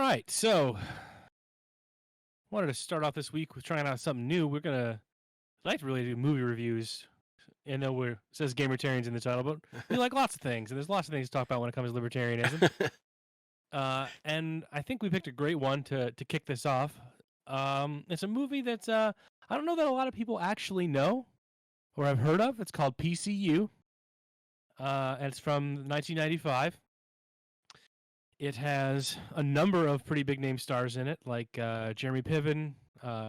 right, so wanted to start off this week with trying out something new. I'd like to really do movie reviews. I know it says Libertarians in the title, but we like lots of things, and there's lots of things to talk about when it comes to libertarianism. And I think we picked a great one to kick this off. It's a movie that's I don't know that a lot of people actually know or have heard of. It's called PCU, and it's from 1995. It has a number of pretty big name stars in it, like Jeremy Piven,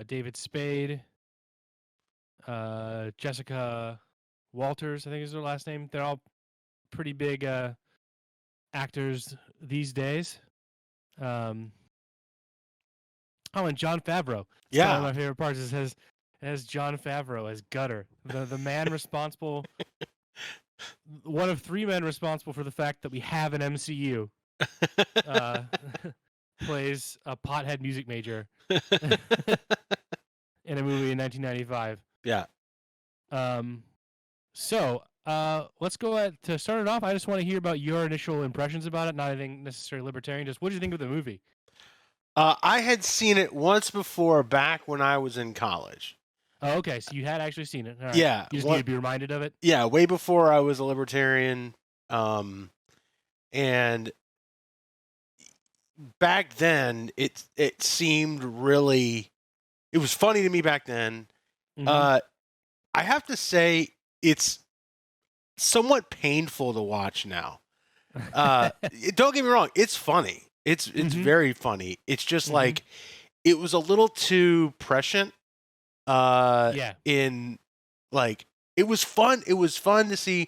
David Spade, Jessica Walters, I think is her last name. They're all pretty big actors these days. And Jon Favreau. Yeah. One of my favorite parts is has Jon Favreau as Gutter, the man responsible, one of three men responsible for the fact that we have an MCU. Plays a pothead music major in a movie in 1995. Yeah. So let's go ahead to start it off. I just want to hear about your initial impressions about it. Not anything necessarily libertarian. Just what did you think of the movie? I had seen it once before back when I was in college. Oh, okay. So you had actually seen it. All right. Yeah. You just need to be reminded of it? Yeah, way before I was a libertarian. And back then, it seemed really... It was funny to me back then. Mhm. I have to say, it's somewhat painful to watch now. Don't get me wrong, it's funny. It's very funny. It's just like, it was a little too prescient. In like, it was fun. It was fun to see.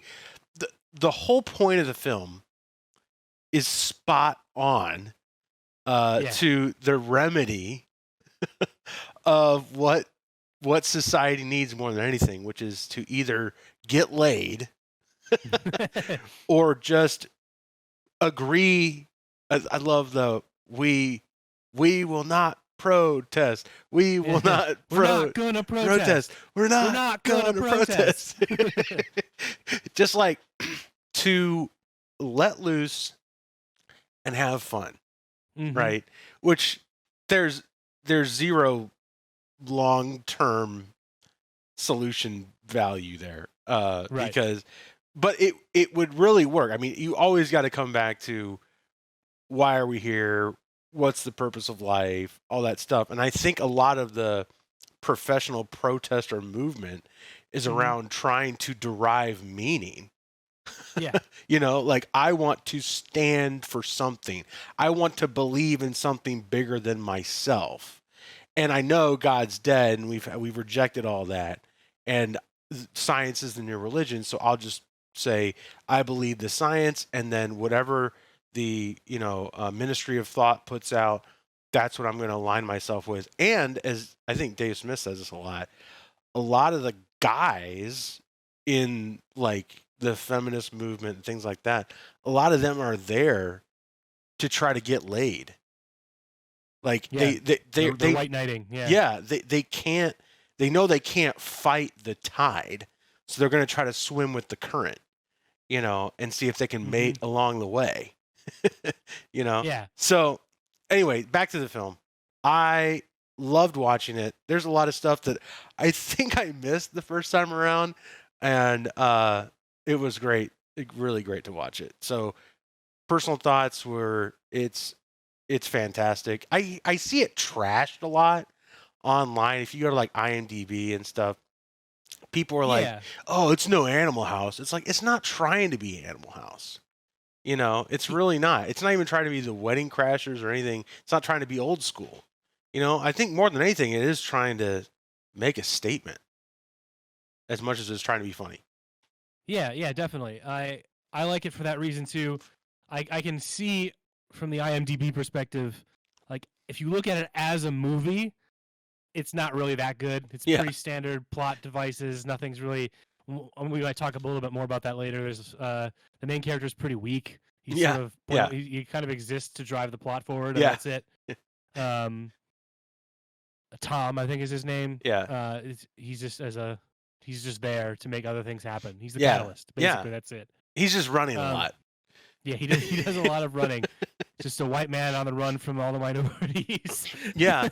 The whole point of the film is spot on to the remedy of what society needs more than anything, which is to either get laid or just agree. I love we will not protest. We will not We're not gonna protest. We're not gonna protest. Just like to let loose and have fun, right? Which there's zero long-term solution value there, because, but it would really work. I mean, you always got to come back to why are we here? What's the purpose of life? All that stuff. And I think a lot of the professional protester movement is around trying to derive meaning. Yeah. You know, like, I want to stand for something. I want to believe in something bigger than myself. And I know God's dead, and we've rejected all that. And science is the new religion, so I'll just say I believe the science, and then whatever the Ministry of Thought puts out, that's what I'm going to align myself with. And as I think Dave Smith says this a lot of the guys in like the feminist movement and things like that, a lot of them are there to try to get laid. Like they're white knighting. They know they can't fight the tide, so they're going to try to swim with the current, and see if they can mate along the way. Yeah. So anyway, back to the film. I loved watching it. There's a lot of stuff that I think I missed the first time around, and it was great. Really great to watch it. So personal thoughts were it's fantastic. I see it trashed a lot online. If you go to like IMDb and stuff, people are like, "Oh, it's no Animal House." It's like, it's not trying to be Animal House. It's really not. It's not even trying to be The Wedding Crashers or anything. It's not trying to be old school. I think more than anything, it is trying to make a statement as much as it's trying to be funny. Yeah, definitely. I like it for that reason too. I can see from the IMDb perspective, like, if you look at it as a movie, it's not really that good. It's pretty standard plot devices. Nothing's really. We might talk a little bit more about that later. Is the main character is pretty weak. He he kind of exists to drive the plot forward, and that's it. Tom, I think is his name. He's just there to make other things happen. He's the catalyst. Basically, that's it. He's just running a lot. Yeah, he does a lot of running. just a white man on the run from all the minorities. Yeah.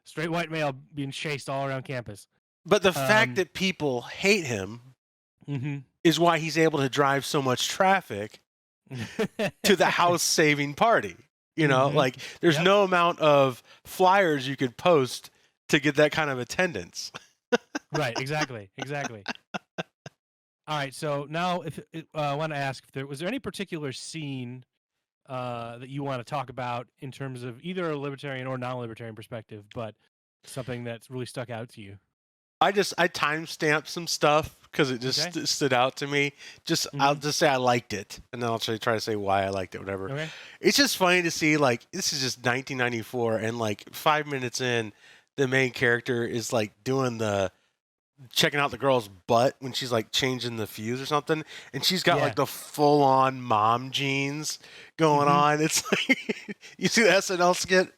Straight white male being chased all around campus. But the fact that people hate him is why he's able to drive so much traffic to the house-saving party. You know, like there's no amount of flyers you could post to get that kind of attendance. Right, exactly. All right, so now if I want to ask if was there any particular scene that you want to talk about in terms of either a libertarian or non-libertarian perspective, but something that's really stuck out to you? I timestamped some stuff because it just stood out to me. I'll just say I liked it, and then I'll try to say why I liked it, whatever. Okay. It's just funny to see, like, this is just 1994, and like 5 minutes in, the main character is like doing checking out the girl's butt when she's like changing the fuse or something, and she's got like the full-on mom jeans going on. It's like you see the SNL skit,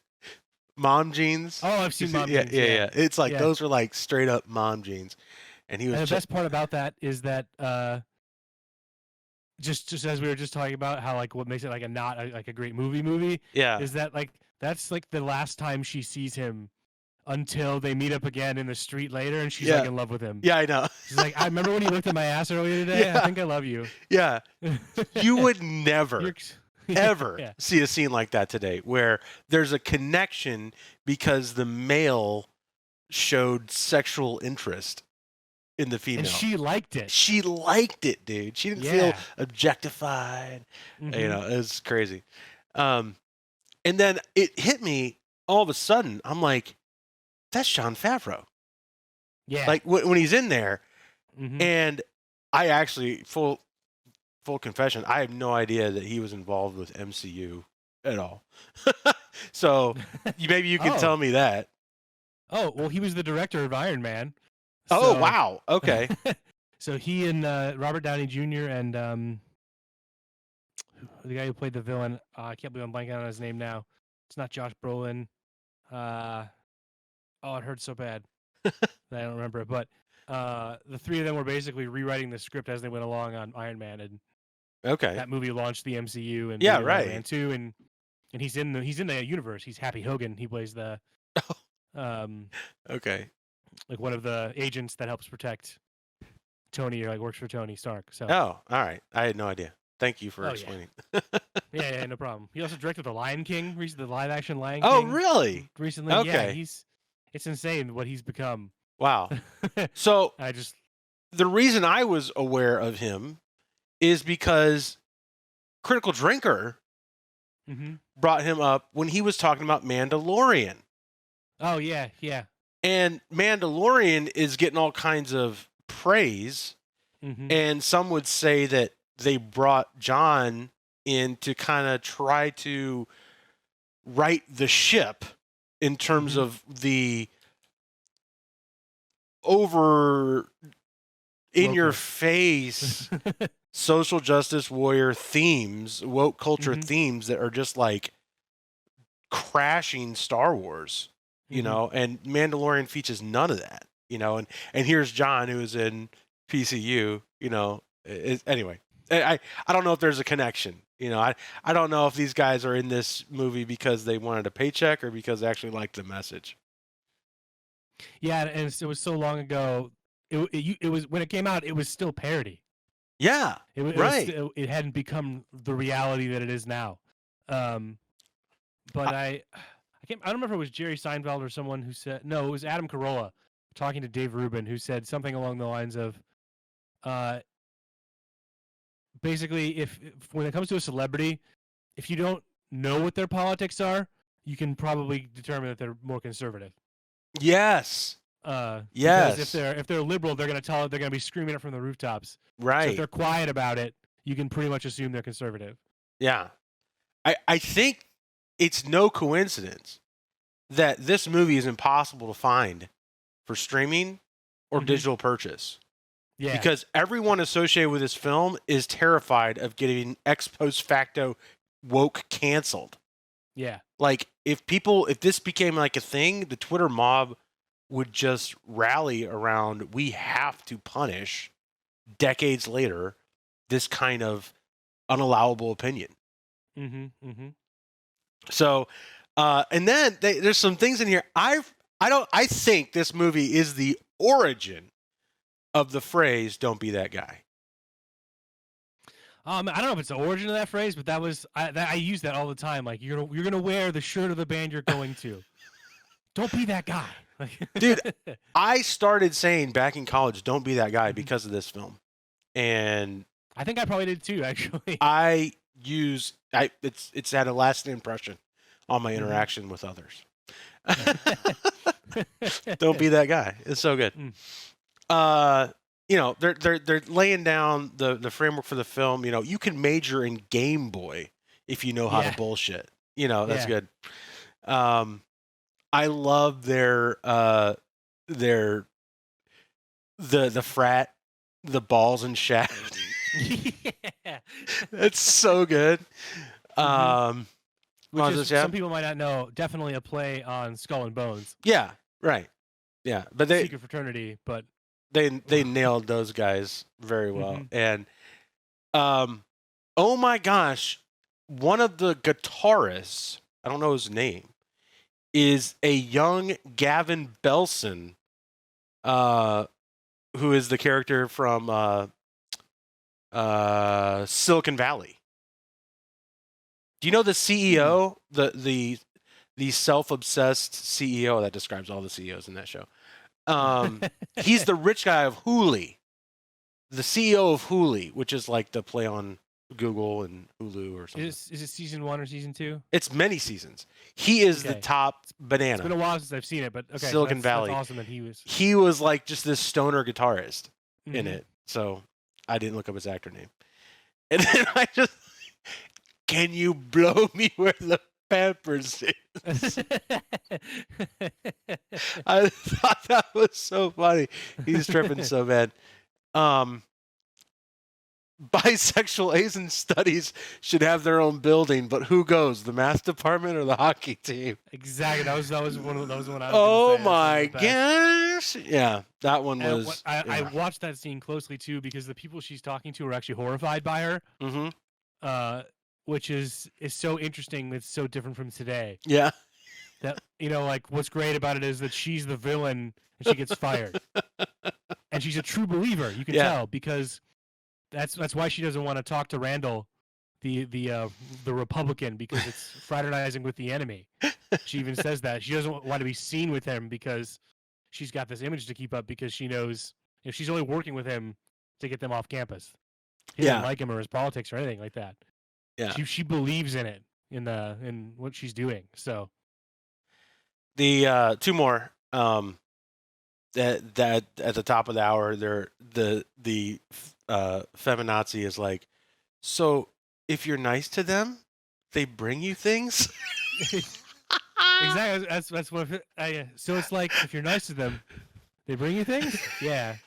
Mom Jeans. Oh, I've seen Mom Jeans. Yeah. It's like those are like straight up mom jeans, and he was. And the best part about that is that just as we were just talking about how like what makes it like a great movie. Yeah. Is that like that's like the last time she sees him until they meet up again in the street later, and she's like in love with him. Yeah, I know. She's like, I remember when you looked at my ass earlier today. I think I love you. Yeah. You would never. Ever see a scene like that today where there's a connection because the male showed sexual interest in the female. And she liked it. She liked it, dude. She didn't feel objectified. You know, it was crazy. And then it hit me all of a sudden. I'm like, that's Jon Favreau. Yeah. Like when he's in there. And I actually, full confession, I have no idea that he was involved with MCU at all. So maybe you can tell me that. Oh, well, he was the director of Iron Man. Oh, wow. Okay. So he and Robert Downey Jr. and the guy who played the villain, I can't believe I'm blanking on his name now. It's not Josh Brolin. It hurts so bad that I don't remember it. But the three of them were basically rewriting the script as they went along on Iron Man, and that movie launched the MCU and Iron Man 2, and he's in the universe. He's Happy Hogan. He plays the like one of the agents that helps protect Tony, or like works for Tony Stark. So all right, I had no idea. Thank you for explaining. Yeah, no problem. He also directed The Lion King, the live action Lion King. Oh, really? Recently, yeah. It's insane what he's become. Wow. So the reason I was aware of him is because Critical Drinker brought him up when he was talking about Mandalorian. Oh, yeah. And Mandalorian is getting all kinds of praise, and some would say that they brought John in to kind of try to right the ship in terms of the in-your-face social justice warrior themes, woke culture themes that are just like crashing Star Wars, you know, and Mandalorian features none of that, you know, and here's John, who is in PCU, you know, anyway, I don't know if there's a connection, you know, I don't know if these guys are in this movie because they wanted a paycheck or because they actually liked the message. Yeah, and it was so long ago. It was when it came out. It was still parody. Yeah, it hadn't become the reality that it is now. But I don't remember if it was Jerry Seinfeld or someone who said, no, it was Adam Carolla talking to Dave Rubin, who said something along the lines of, basically, if when it comes to a celebrity, if you don't know what their politics are, you can probably determine that they're more conservative. Yes. Yes. Because if they're liberal, they're going to be screaming it from the rooftops. Right. So if they're quiet about it, you can pretty much assume they're conservative. Yeah. I think it's no coincidence that this movie is impossible to find for streaming or digital purchase. Yeah. Because everyone associated with this film is terrified of getting ex post facto woke canceled. Yeah. Like if this became like a thing, the Twitter mob would just rally around, we have to punish decades later this kind of unallowable opinion. Mm-hmm. Mm-hmm. So, and then there's some things in here. I think this movie is the origin of the phrase "Don't be that guy." I don't know if it's the origin of that phrase, but I use that all the time. Like you're gonna wear the shirt of the band you're going to. Don't be that guy. Dude, I started saying back in college, "Don't be that guy" because of this film, and I think I probably did too. Actually, it's had a lasting impression on my interaction with others. Don't be that guy. It's so good. They're laying down the framework for the film. You can major in Game Boy if you know how to bullshit. That's good. I love their the frat, the balls and shaft. Yeah. It's so good. Which is, some people might not know, definitely a play on Skull and Bones. Yeah, right. Yeah, but Secret fraternity, but they nailed those guys very well. And oh my gosh, one of the guitarists, I don't know his name, is a young Gavin Belson, who is the character from Silicon Valley. Do you know the CEO, the self-obsessed CEO that describes all the CEOs in that show? He's the rich guy of Hulu, the CEO of Hulu, which is like the play on Google and Hulu or something. Is it season 1 or season 2? It's many seasons. He is the top banana. It's been a while since I've seen it, but okay. Silicon Valley. That's awesome that he was. He was like just this stoner guitarist in it. So I didn't look up his actor name. And then I just, can you blow me where the peppers is? I thought that was so funny. He's tripping so bad. Bisexual Asian studies should have their own building, but who goes? The math department or the hockey team? Exactly. That was one I was. Oh my gosh! Yeah, that one was. I watched that scene closely too because the people she's talking to are actually horrified by her. Mm-hmm. Which is so interesting. It's so different from today. Yeah. That like what's great about it is that she's the villain and she gets fired, and she's a true believer. You can tell because that's why she doesn't want to talk to Randall, the Republican, because it's fraternizing with the enemy. She even says that she doesn't want to be seen with him because she's got this image to keep up because she knows if she's only working with him to get them off campus. He doesn't like him or his politics or anything like that. Yeah, she believes in it in what she's doing. So the two more that at the top of the hour, the feminazi is like, so if you're nice to them, they bring you things. Exactly. That's what. So it's like if you're nice to them, they bring you things. Yeah.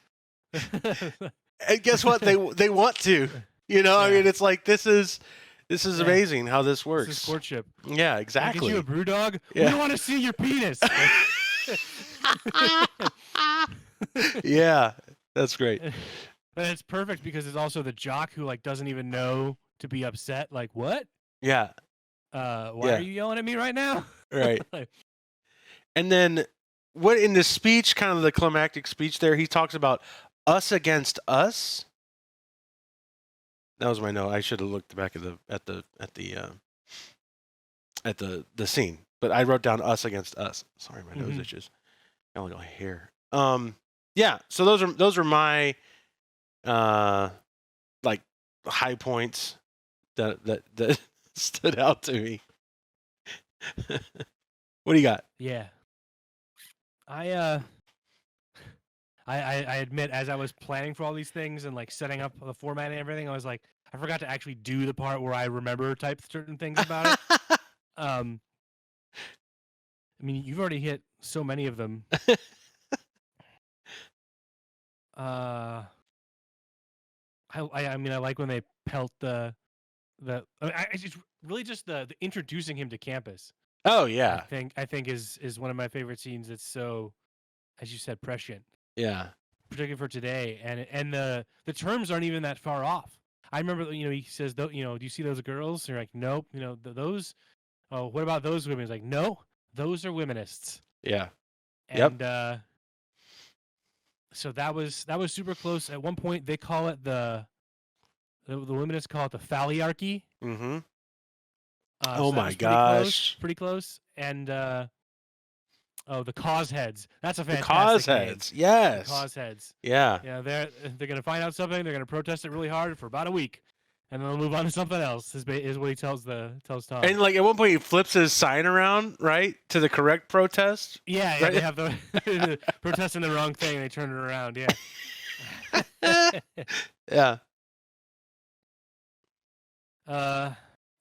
And guess what? They want to. I mean, it's like this is amazing how this works. This is courtship. Yeah, exactly. Get you a brew dog? Yeah. We don't want to see your penis. Yeah, that's great. But it's perfect because it's also the jock who doesn't even know to be upset. Like, what? Yeah. Why are you yelling at me right now? Right. And then what in the speech, kind of the climactic speech there, he talks about us against us. That was my note. I should have looked back at the scene, but I wrote down us against us. Sorry, my nose itches. I only got hair. Yeah. So those are my high points that stood out to me. What do you got? Yeah. I admit, as I was planning for all these things and setting up the format and everything, I was like, I forgot to actually do the part where I remember type certain things about it. I mean, you've already hit so many of them. I mean, I like when they pelt it's really just the introducing him to campus. Oh yeah. I think is one of my favorite scenes. It's so, as you said, prescient. Yeah. Particularly for today, and the terms aren't even that far off. I remember, he says, do you see those girls? And you're like, nope. Those. Oh, what about those women? He's like, no, those are wominists. Yeah. And so that was super close. At one point, they call it the wominists call it the phalliarchy. Mm-hmm. So that my was gosh. pretty close. And the cause heads. That's a The fantastic cause name. heads. Yes. The cause heads. Yeah. Yeah, they're gonna find out something. They're gonna protest it really hard for about a week, and then they'll move on to something else. Is what he tells Tom. And like at one point he flips his sign around, right, to the correct protest. Yeah, right? they have the protesting the wrong thing. And they turn it around. Yeah. Yeah.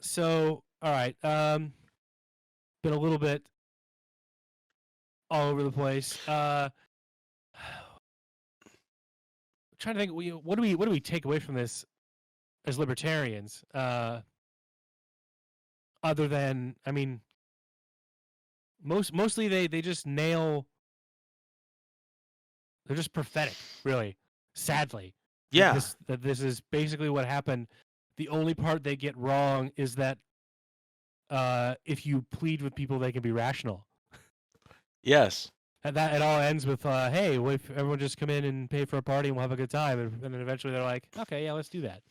So all right. Been a little bit all over the place. Trying to think, what do we take away from this as libertarians? Other than, I mean, mostly they just nail. They're just prophetic, really. Sadly, Yeah. that this is basically what happened. The only part they get wrong is that if you plead with people, they can be rational. Yes. And that it all ends with, hey, what if everyone just come in and pay for a party and we'll have a good time? And then eventually they're like, okay, yeah, let's do that.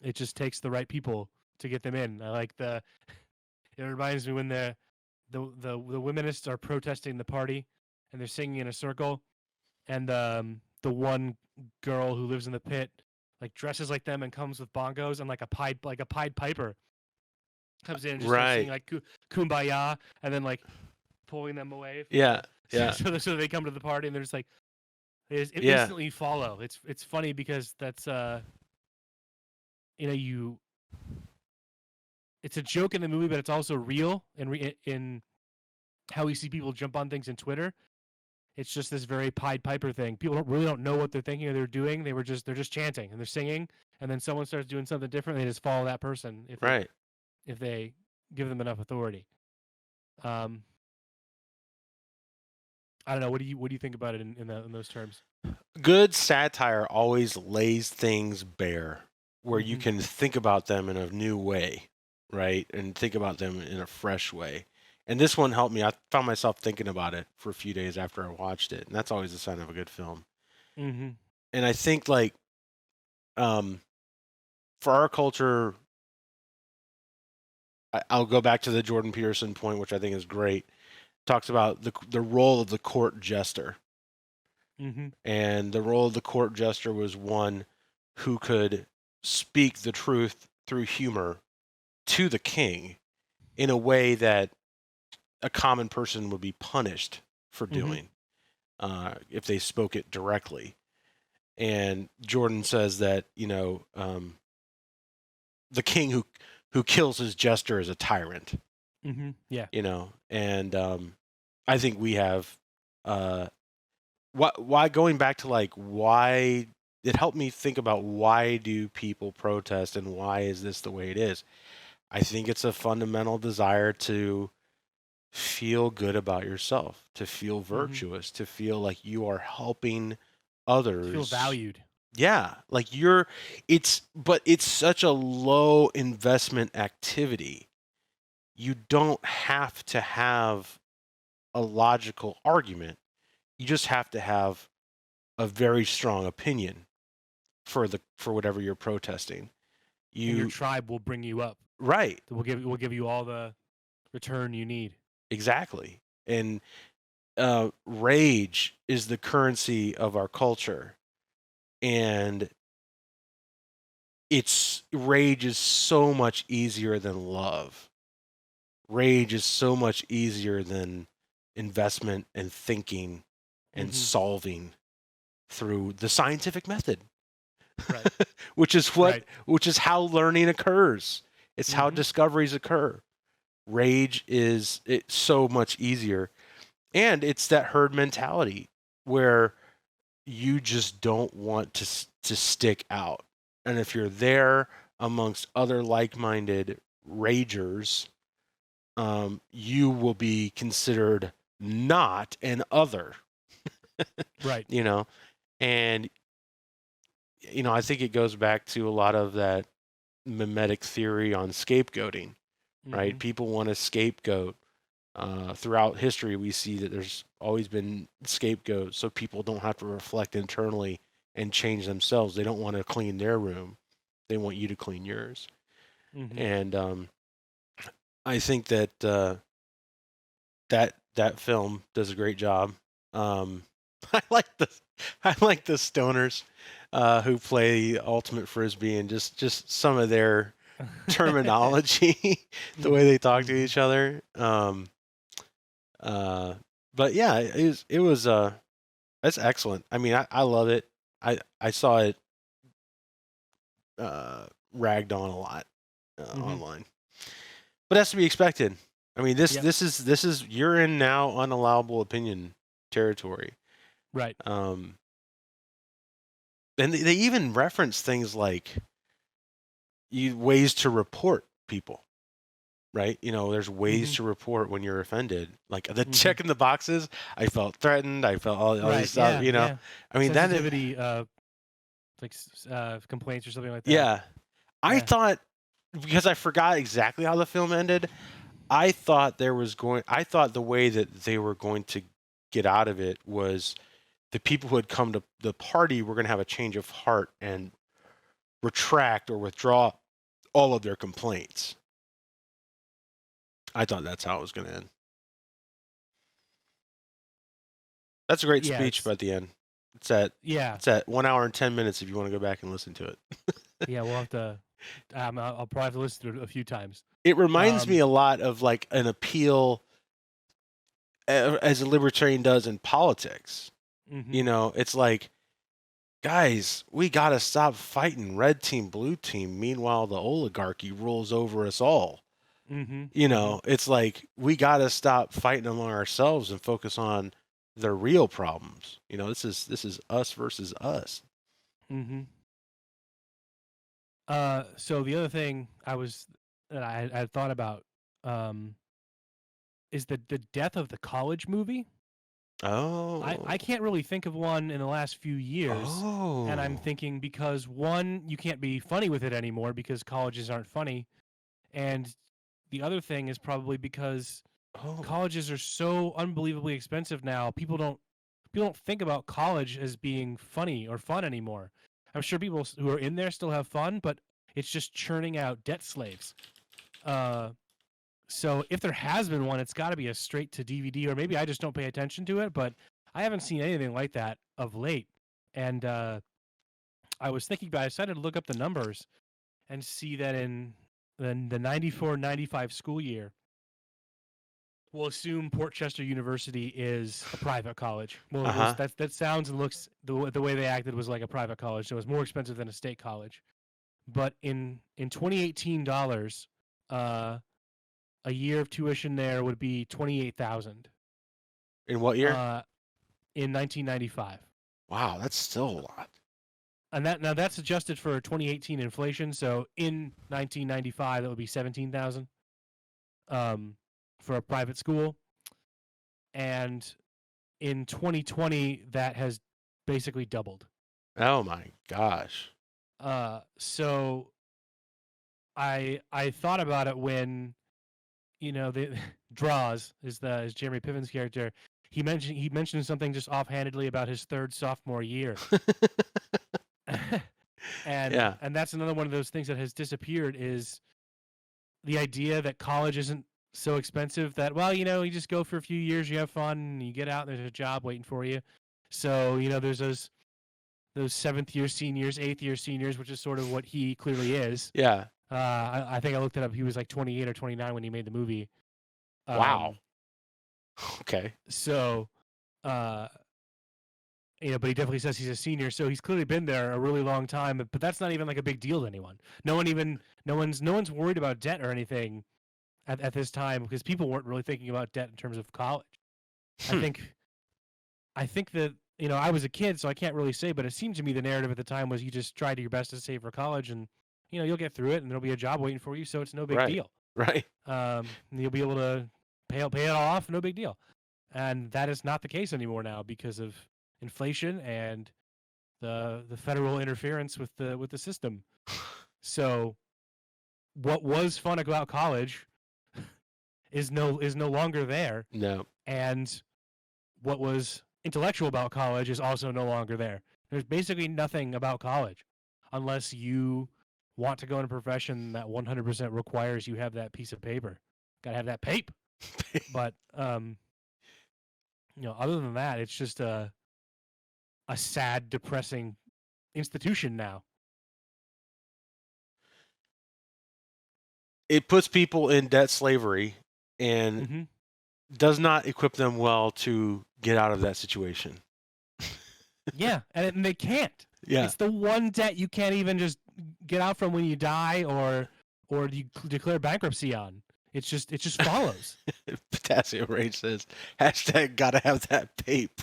It just takes the right people to get them in. I like it reminds me when the wominists are protesting the party and they're singing in a circle, and the one girl who lives in the pit like dresses like them and comes with bongos, and like a Pied Piper comes in and just starts singing like Kumbaya, and then like pulling them away. Yeah. So they come to the party and they're just like, instantly follow. It's funny because that's it's a joke in the movie, but it's also real in how we see people jump on things in Twitter. It's just this very Pied Piper thing. People don't know what they're thinking or they're doing. They're just chanting and they're singing, and then someone starts doing something different. They just follow that person if they give them enough authority. I don't know. What do you think about it in those terms? Good satire always lays things bare where you can think about them in a new way, right? And think about them in a fresh way. And this one helped me. I found myself thinking about it for a few days after I watched it. And that's always a sign of a good film. Mm-hmm. And I think like for our culture, I'll go back to the Jordan Peterson point, which I think is great. Talks about the role of the court jester. Mm-hmm. And the role of the court jester was one who could speak the truth through humor to the king in a way that a common person would be punished for doing if they spoke it directly. And Jordan says that, the king who kills his jester is a tyrant. Mm-hmm. Yeah. And I think we have why going back to like why it helped me think about why do people protest and why is this the way it is. I think it's a fundamental desire to feel good about yourself, to feel virtuous, to feel like you are helping others, feel valued. Yeah, like but it's such a low investment activity. You don't have to have a logical argument. You just have to have a very strong opinion for whatever you're protesting. And your tribe will bring you up. Right. We'll give you all the return you need. Exactly. And rage is the currency of our culture. And rage is so much easier than love. Rage is so much easier than investment and thinking and solving through the scientific method. Right. which is how learning occurs. It's how discoveries occur. Rage it's so much easier. And it's that herd mentality where you just don't want to stick out. And if you're there amongst other like-minded ragers, you will be considered not an other. Right. And I think it goes back to a lot of that mimetic theory on scapegoating, right? Mhm. People want to scapegoat. Throughout history, we see that there's always been scapegoats, so people don't have to reflect internally and change themselves. They don't want to clean their room; they want you to clean yours. Mhm. And I think that that film does a great job. I like the stoners who play ultimate frisbee, and just some of their terminology, the way they talk to Mhm. each other. Uh, but yeah, it was that's excellent. I mean, I love it. I saw it ragged on a lot Mhm. online, but that's to be expected. I mean, this Yep. this is you're in now unallowable opinion territory. Right. Um, and they even reference things like ways to report people, right? There's ways Mhm. to report when you're offended, like the Mhm. check in the boxes. I felt ththreatened. I felt all these Right. stuff. Yeah. Yeah. I mean that is, Sensitivity, like complaints or something like that. yeah. I Yeah. thought, because I forgot exactly how the film ended. I thought I thought the way that they were going to get out of it was the people who had come to the party were going to have a change of heart and retract or withdraw all of their complaints. I thought that's how it was going to end. That's a great Yeah. speech It's at the end. It's at yeah. it's at 1 hour and 10 minutes if you want to go back and listen to it. Yeah. We'll have to. I'll probably have to listen to it a few times. It reminds me Um. a lot of like an appeal as a libertarian does in politics. Mhm. It's like, guys, we got to stop fighting red team, blue team. Meanwhile, the oligarchy rules over us all. Mhm. Mhm. It's like we got to stop fighting among ourselves and focus on the real problems. This is us versus us. Mhm. So the other thing that I had thought about, um, is the death of the college movie. I Oh. can't really think of one in the last few years, and I'm Oh. thinking because one, you can't be funny with it anymore because colleges aren't funny, and the other thing is probably because Oh. colleges are so unbelievably expensive now. People don't think about college as being funny or fun anymore. I'm sure people who are in there still have fun, but it's just churning out debt slaves. Uh, so if there has been one, it's got to be a straight to DVD, or maybe I just don't pay attention to it. But I haven't seen anything like that of late. And I was thinking about. I decided to look up the numbers and see that in the 94-95 school year, we'll assume Port Chester University is a private college. Well, Uh huh. that sounds and looks the way they acted was like a private college, so it was more expensive than a state college. But in 2018 dollars, uh, a year of tuition there would be 28,000. In what year? Uh, in 1995, Wow, that's still a lot. and that's adjusted for 2018 inflation. So in 1995, that would be 17,000, um, for a private school, and in 2020, that has basically doubled. Oh my gosh. So I thought about it when the Draws is Jeremy Piven's character. He mentioned something just offhandedly about his third sophomore year, and Yeah. and that's another one of those things that has disappeared is the idea that college isn't so expensive that you just go for a few years, you have fun, and you get out, and there's a job waiting for you. So there's those seventh year seniors, eighth year seniors, which is sort of what he clearly is. Yeah. I think I looked it up. He was like 28 or 29 when he made the movie. Wow. Um, Okay. so, uh, but he definitely says he's a senior, so he's clearly been there a really long time. But that's not even like a big deal to anyone. No one's worried about debt or anything at this time because people weren't really thinking about debt in terms of college. I Hmm. think I think that I was a kid, so I can't really say, but it seemed to me the narrative at the time was you just tried your best to save for college, and you'll get through it, and there'll be a job waiting for you, so it's no big Right. deal. Right. And you'll be able to pay it all off, no big deal. And that is not the case anymore now because of inflation and the federal interference with the system. So what was fun about college is no longer there, No. and what was intellectual about college is also no longer there. There's basically nothing about college unless you want to go in a profession that 100% requires you have that piece of paper. Got to have that paper. But other than that, it's just a sad, depressing institution now. It puts people in debt slavery and does not equip them well to get out of that situation. Yeah, and they can't. Yeah. It's the one debt you can't even just get out from when you die or you declare bankruptcy on. It just follows. Potassium Rage says, # gotta have that pape.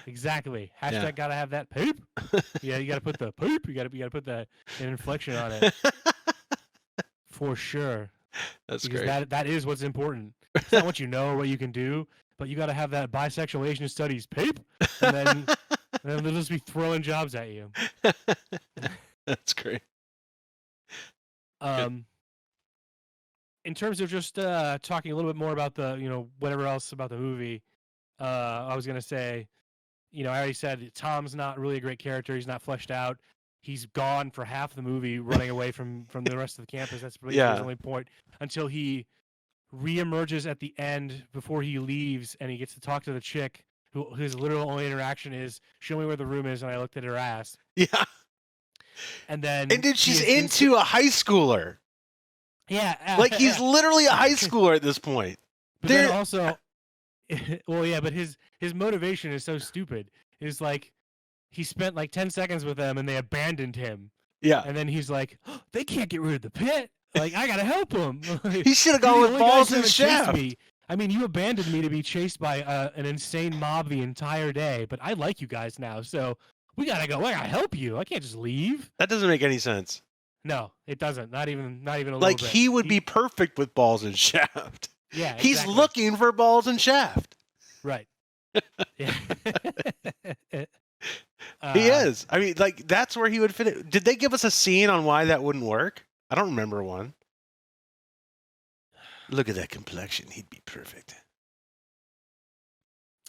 Exactly. # gotta have that pape. Yeah, you gotta put the pape. You gotta put an inflection on it. For sure. That's because great. That is what's important. It's not what you know or what you can do, but you got to have that bisexual Asian studies pape, and then they'll just be throwing jobs at you. That's great. In terms of just talking a little bit more about the whatever else about the movie, I was gonna say, I already said Tom's not really a great character. He's not fleshed out. He's gone for half the movie, running away from the rest of the campus. That's really his only point, until he reemerges at the end before he leaves, and he gets to talk to the chick whose literal only interaction is, "Show me where the room is," and I looked at her ass. Yeah. And then she's into a high schooler. Yeah. Like, he's literally a high schooler at this point. But then also, well, yeah, but his motivation is so stupid. It's like, he spent like 10 seconds with them and they abandoned him. Yeah. And then he's like, oh, they can't get rid of the pit. Like, I gotta help them. He should have gone with balls and shaft. I mean, you abandoned me to be chased by an insane mob the entire day, but I like you guys now, so we gotta go. I gotta help you. I can't just leave. That doesn't make any sense. No, it doesn't. Not even a little bit. Like, he would be perfect with balls and shaft. Yeah, exactly. He's looking for balls and shaft. Right. Yeah. He is. I mean, like, that's where he would fit it. Did they give us a scene on why that wouldn't work? I don't remember one. Look at that complexion. He'd be perfect.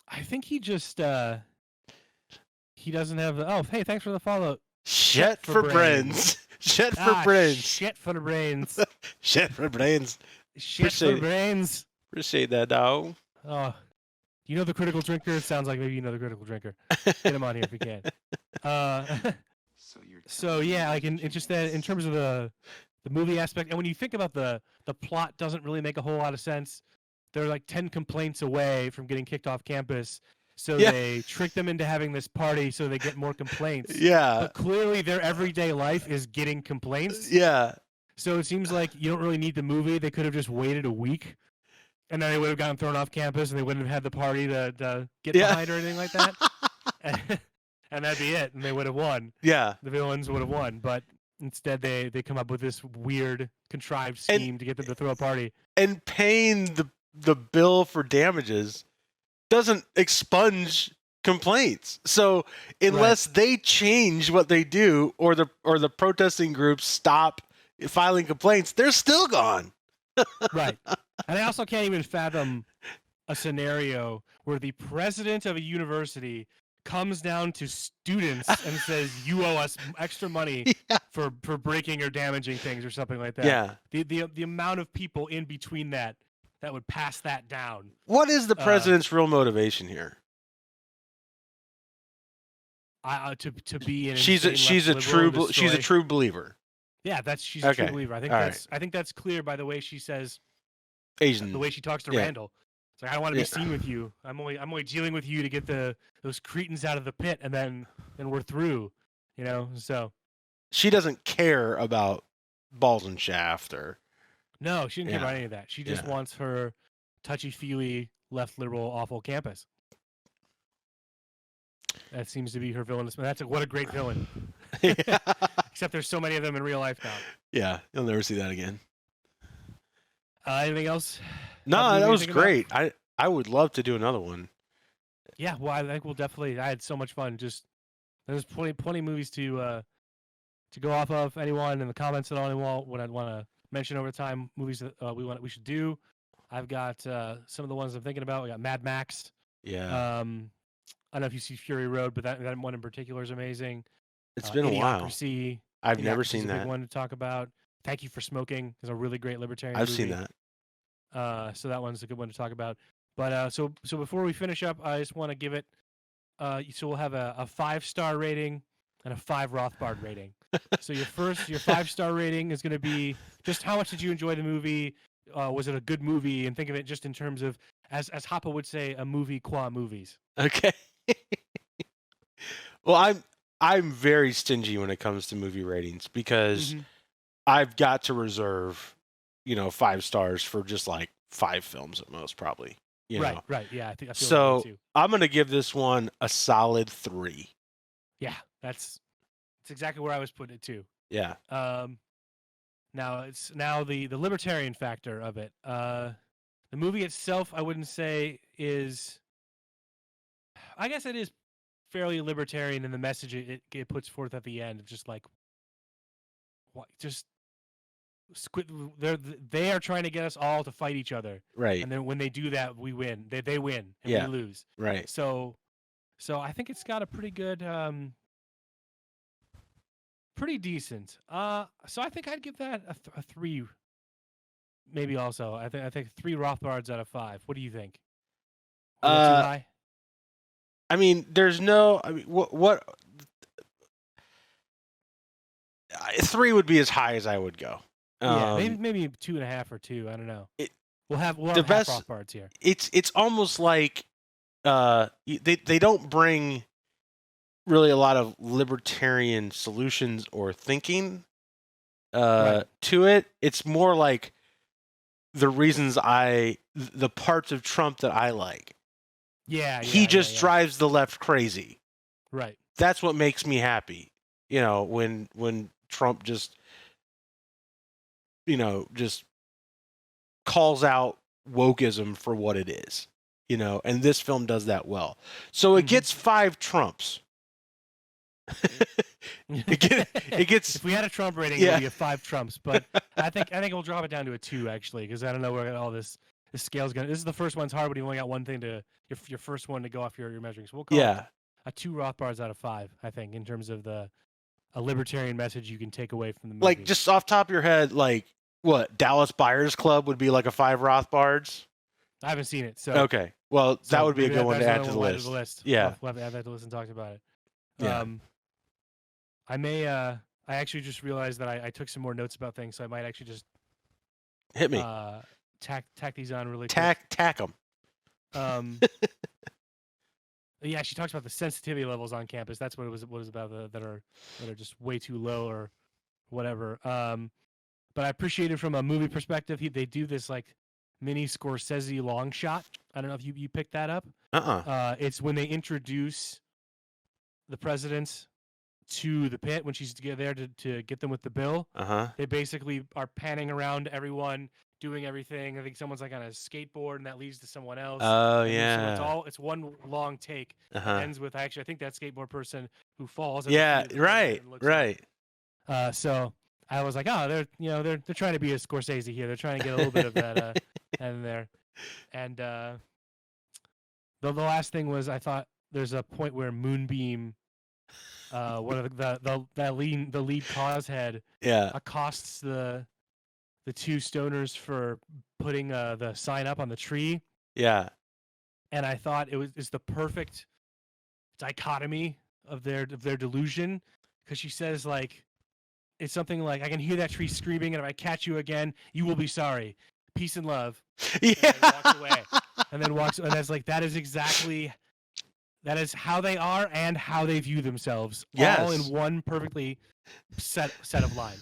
I think he just he doesn't have the. Oh, hey, thanks for the follow. Shit for brains. Shit for brains. Shit for the brains. Shit for brains. Shit for brains. Appreciate that, dog. Oh, you know the Critical Drinker? It sounds like maybe you know the Critical Drinker. Get him on here if you can. So yeah, like in just that, in terms of the movie aspect, and when you think about the plot, doesn't really make a whole lot of sense. They're like 10 complaints away from getting kicked off campus, so they trick them into having this party so they get more complaints. Yeah. But clearly their everyday life is getting complaints. Yeah. So it seems like you don't really need the movie. They could have just waited a week, and then they would have gotten thrown off campus, and they wouldn't have had the party to get behind or anything like that. And that'd be it, and they would have won. Yeah. The villains would have won, but instead they come up with this weird, contrived scheme to get them to throw a party. And paying the bill for damages doesn't expunge complaints. So unless they change what they do, or the protesting groups stop filing complaints, they're still gone. Right. And I also can't even fathom a scenario where the president of a university comes down to students and says, "You owe us extra money for breaking or damaging things," or something like that. Yeah. The amount of people in between that would pass that down. What is the president's real motivation here? To be an she's a true believer. Yeah, she's a true believer. I think that's clear by the way she says Asian. The way she talks to Randall. It's like, I don't want to be seen with you. I'm only dealing with you to get those cretins out of the pit, and then we're through. So she doesn't care about balls and shaft or. No, she didn't care about any of that. She just wants her touchy-feely, left liberal, awful campus. That seems to be her villainous. What a great villain. Except there's so many of them in real life now. Yeah, you'll never see that again. Anything else? No, that was great. I would love to do another one. Yeah, well, I think we'll definitely. I had so much fun. Just there's plenty of movies to go off of. Anyone in the comments at all, what I'd want to mention over time, movies that we should do. I've got some of the ones I'm thinking about. We got Mad Max. Yeah. I don't know if you see Fury Road, but that one in particular is amazing. It's been a while. Idiocracy. I've never Idiocracy seen is a that. big one to talk about. Thank You for Smoking is a really great libertarian I've movie. seen that. So that one's a good one to talk about. But so before we finish up, I just want to give it. So we'll have a 5-star rating and a 5 Rothbard rating. So your 5-star rating is going to be just how much did you enjoy the movie? Was it a good movie? And think of it just in terms of, as Hoppe would say, a movie qua movies. Okay. Well, I'm very stingy when it comes to movie ratings because I've got to reserve, 5 stars for just like 5 films at most, probably. Right. Yeah, I feel so. that too. I'm gonna give this one a solid 3. Yeah, that's exactly where I was putting it too. Yeah. Now it's the libertarian factor of it. The movie itself, I wouldn't say is. I guess it is fairly libertarian in the message it puts forth at the end. Just like, what, just they are trying to get us all to fight each other, right? And then when they do that, we win. They win, and we lose, right? So I think it's got a pretty good, pretty decent. So I think I'd give that a 3. Maybe also, I think 3 Rothbards out of 5. What do you think? Too high? I mean, there's no. I mean, what 3 would be as high as I would go. Yeah, maybe 2.5 or 2. I don't know. We'll have the best Rothbards here. It's almost like they don't bring really a lot of libertarian solutions or thinking to it. It's more like the reasons the parts of Trump that I like. Yeah, he just drives the left crazy. Right. That's what makes me happy. When Trump just calls out wokeism for what it is, and this film does that well. So it gets 5 Trumps. it gets. If we had a Trump rating, it would be a 5 Trumps. But I think we'll drop it down to a 2 actually, because I don't know where all this scale's going. This is the first one's hard, but you only got one thing to your first one to go off your measuring. So we'll call it a 2 Rothbards out of 5. I think in terms of a libertarian message you can take away from the movie. Like just off top of your head, like what Dallas Buyers Club would be like a 5 Rothbards. I haven't seen it, so okay. Well, that would be a good one to add to the list. Yeah, we'll have to add that to the list and talk about it. Yeah. I may. I actually just realized that I took some more notes about things, so I might actually just hit me. Tack these on really quick. Tack them. Yeah, she talks about the sensitivity levels on campus. That's what it was about. That are just way too low or whatever. But I appreciate it from a movie perspective. They do this like mini Scorsese long shot. I don't know if you picked that up. It's when they introduce the presidents to the pit when she's there to get them with the bill. They basically are panning around everyone, doing everything. I think someone's like on a skateboard, and that leads to someone else. Oh, yeah. So it's one long take. It ends with I think that skateboard person who falls. Yeah, right. So I was like, oh, they're trying to be a Scorsese here. They're trying to get a little bit of that in there. And the last thing was I thought there's a point where Moonbeam, one of the lead cause head, accosts the 2 stoners for putting the sign up on the tree. Yeah. And I thought it's the perfect dichotomy of their delusion, because she says like it's something like, I can hear that tree screaming, and if I catch you again, you will be sorry. Peace and love. Yeah. And then walks away. And that's like that is how they are and how they view themselves. Yes. All in one perfectly set of lines.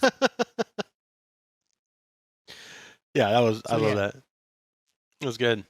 Yeah, I love that. It was good.